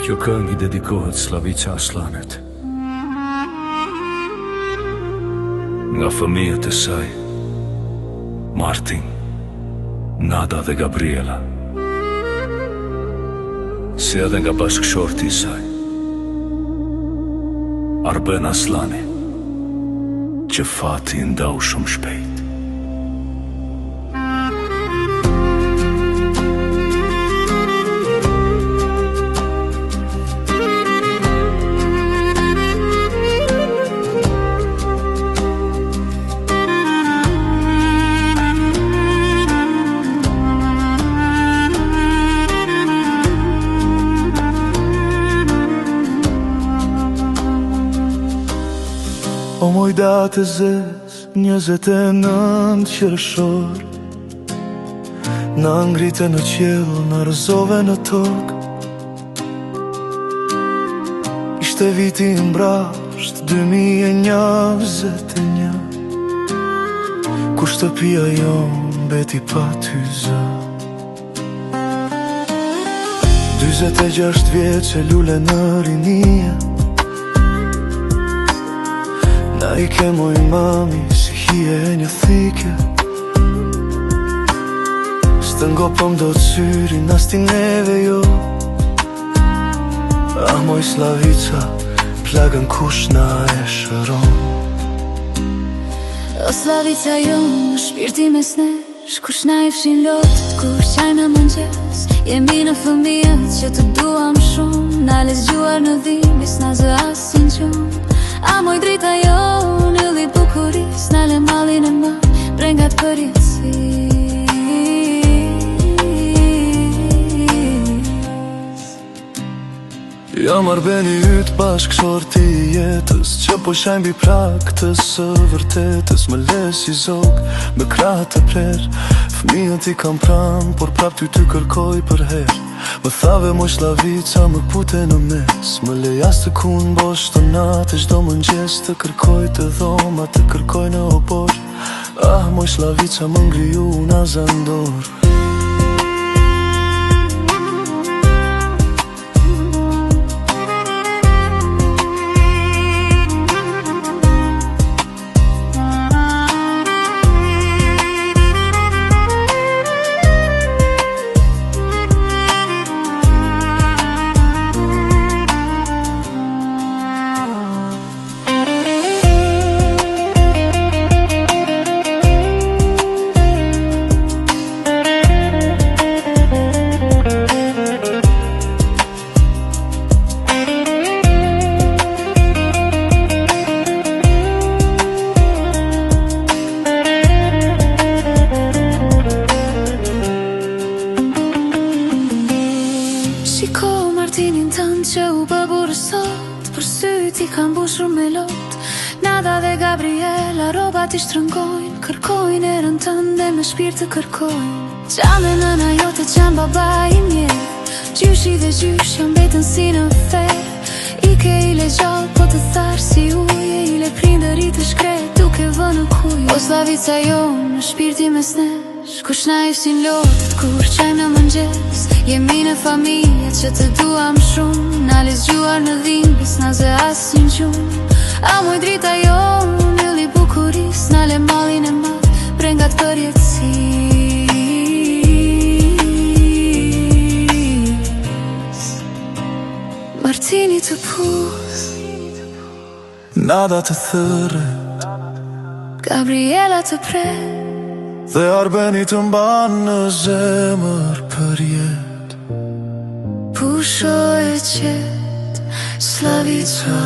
Kjo këngë I dedikohet Slavica Aslanit, nga fëmijët e saj, Martin, Nada dhe Gabriela, si edhe nga bashkëshorti I saj, Arben Aslani, që fati I ndau shumë shpejt. O moj datë zez, 29 qershor, na ngrite në qiell, na rëzove në tokë. Ishte viti I mbrapsht 2021, kur shtëpia jon beti pa ty zë. 46 vjeç e lule në rinie, na I ke moj mami si hije e një thike. Stë ngopëm do të syrin as ti neve jo. Ah moj Slavica, plagën kush na e shëron. O Slavica jonë, shpirti mes nesh, kush na I fshin lotët, kur qajna mëngjes. Jemi në fëmijët që të duam shumë, na les gjuar në dhimbis, na zë asin gjumë. A moj drita jonë, ylli bukuris, na le mallin e ma, brengat për jetësis. Jam Arbeni yt bashkëshorti I jetës, që po shajnë bi prak të së vërtetës. Më les I zog, me krahët të pler, fëmijët I kam pran, por prap ty kërkoj për her. Më thave moj Slavica, më pute në mes, më lejas të kun bosh të natë, çdo mëngjes të kërkoj të dhoma, të kërkoj në obor. Ah moj Slavica, më ngriju na zandor. Shiko Martinin tënë që u përburë sot, për syt I kam bushur me lot. Nada dhe Gabriela robat I shtrëngojnë, kërkojnë erën tënë dhe me shpirt të kërkojnë. Qame nëna jote qam baba I mjerë, gjyshi dhe gjysh jam betën si në ferë. Ike I le gjallë po të thash si uje, I le prindër I të shkret duke vënë kujë. O Slavica jonë, shpirti mes nesh, kush na I fshin lotët, kur qajmë në mëngjes. Jemi në familjet që të duam shumë, na les gjuar në dhimbis, na zë asin gjumë. A moj drita jonë, ylli bukuris, na le mallin e ma, brengat për jetësis. Martini të pus, Nada të thërë, Gabriela të pre, dhe Arbeni të mban në zemër për jetë. pusho e qetë, Slavica.